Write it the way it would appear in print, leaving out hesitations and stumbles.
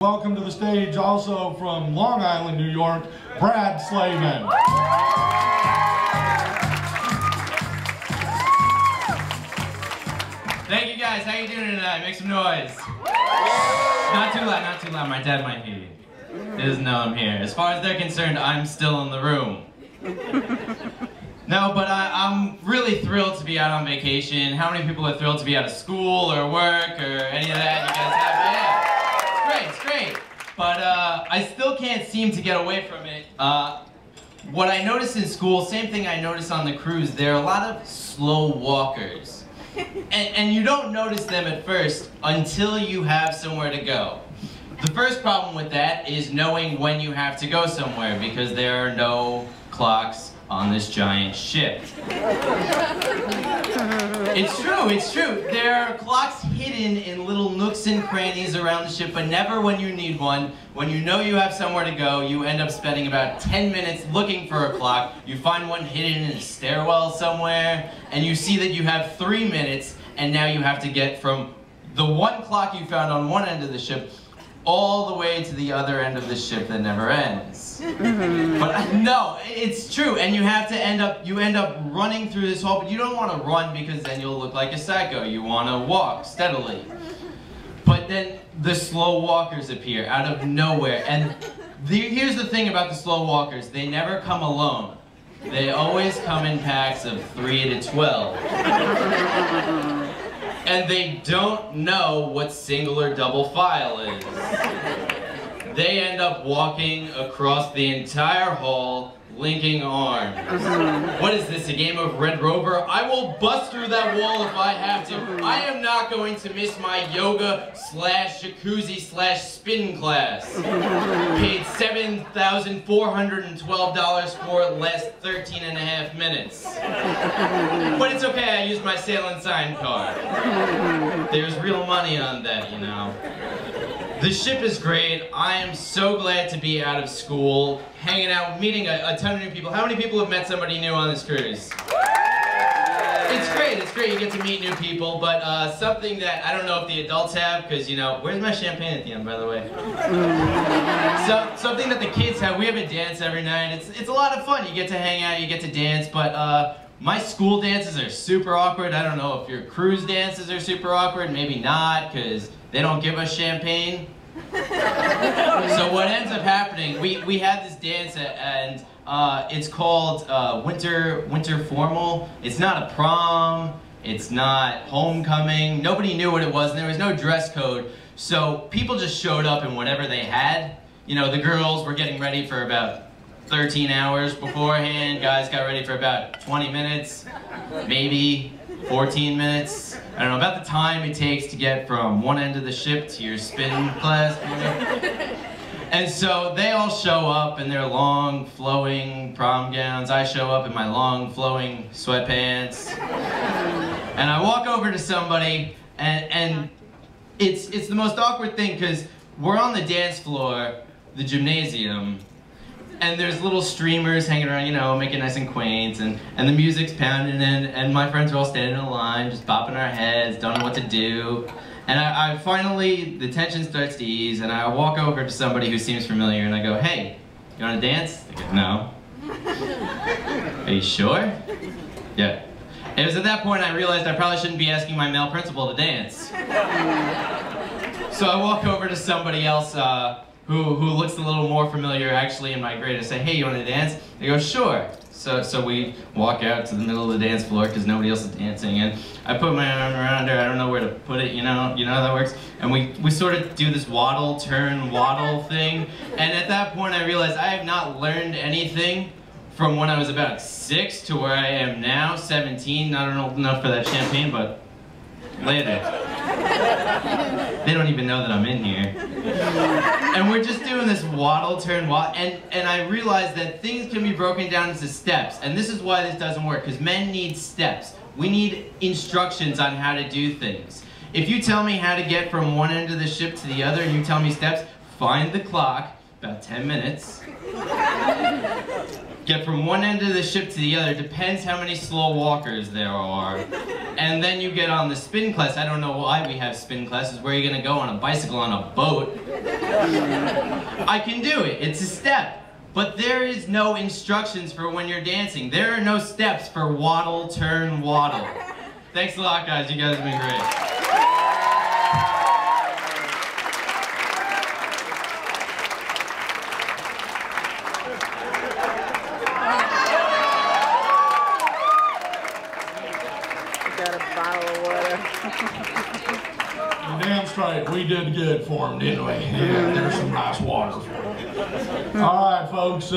Welcome to the stage, also from Long Island, New York, Brad Slavin. Thank you guys, how you doing tonight? Make some noise. Not too loud, not too loud. My dad might hear you. He doesn't know I'm here. As far as they're concerned, I'm still in the room. No, but I'm really thrilled to be out on vacation. How many people are thrilled to be out of school or work or any of that? You guys have? Yeah. It's great. But I still can't seem to get away from it. What I noticed in school, same thing I noticed on the cruise, there are a lot of slow walkers. And you don't notice them at first until you have somewhere to go. The first problem with that is knowing when you have to go somewhere, because there are no clocks on this giant ship. It's true. There are clocks hidden in little nooks and crannies around the ship, but never when you need one. When you know you have somewhere to go, you end up spending about 10 minutes looking for a clock. You find one hidden in a stairwell somewhere, and you see that you have 3 minutes, and now you have to get from the one clock you found on one end of the ship all the way to the other end of the ship that never ends. But no, it's true, and you end up running through this hall, but you don't want to run because then you'll look like a psycho. You want to walk steadily. But then the slow walkers appear out of nowhere, and here's the thing about the slow walkers: they never come alone. They always come in packs of 3 to 12. And they don't know what single or double file is. They end up walking across the entire hall, linking arms. What is this, a game of Red Rover? I will bust through that wall if I have to. I am not going to miss my yoga / jacuzzi / spin class. Paid $7,412 for less 13.5 minutes. But it's okay, I used my Sail and Sign card. There's real money on that, you know. The ship is great. I am so glad to be out of school, hanging out, meeting a ton of new people. How many people have met somebody new on this cruise? It's great, you get to meet new people, but something that I don't know if the adults have, because, you know, where's my champagne at the end, by the way? Something that the kids have, we have a dance every night. It's a lot of fun. You get to hang out, you get to dance, but my school dances are super awkward. I don't know if your cruise dances are super awkward, maybe not, because they don't give us champagne. So what ends up happening, we had this dance and it's called winter formal. It's not a prom, it's not homecoming. Nobody knew what it was, and there was no dress code. So people just showed up in whatever they had. You know, the girls were getting ready for about 13 hours beforehand. Guys got ready for about 20 minutes, maybe 14 minutes. I don't know, about the time it takes to get from one end of the ship to your spin class. And so they all show up in their long, flowing prom gowns. I show up in my long, flowing sweatpants. And I walk over to somebody, and it's the most awkward thing, because we're on the dance floor, the gymnasium, and there's little streamers hanging around, you know, making nice and quaint, and the music's pounding, and my friends are all standing in a line, just bopping our heads, don't know what to do. And I finally, the tension starts to ease, and I walk over to somebody who seems familiar, and I go, "Hey, you wanna dance?" They go, "No." "Are you sure?" "Yeah." It was at that point I realized I probably shouldn't be asking my male principal to dance. So I walk over to somebody else, who looks a little more familiar actually in my grade, and say, "Hey, you want to dance?" They go, "Sure." So we walk out to the middle of the dance floor because nobody else is dancing, and I put my arm around her. I don't know where to put it, you know how that works. And we sort of do this waddle, turn, waddle thing. And at that point I realized I have not learned anything from when I was about 6 to where I am now, 17. Not old enough for that champagne, but later. They don't even know that I'm in here. And we're just doing this waddle, turn, waddle, and I realized that things can be broken down into steps, and this is why this doesn't work, because men need steps. We need instructions on how to do things. If you tell me how to get from one end of the ship to the other, and you tell me steps, find the clock, about 10 minutes, get from one end of the ship to the other, depends how many slow walkers there are. And then you get on the spin class. I don't know why we have spin classes. Where are you gonna go, on a bicycle, on a boat? I can do it, it's a step. But there is no instructions for when you're dancing. There are no steps for waddle, turn, waddle. Thanks a lot, guys. You guys have been great. Got a bottle of water. You're damn straight, we did good for him, didn't we? Yeah, there's some nice water for him. All right, folks.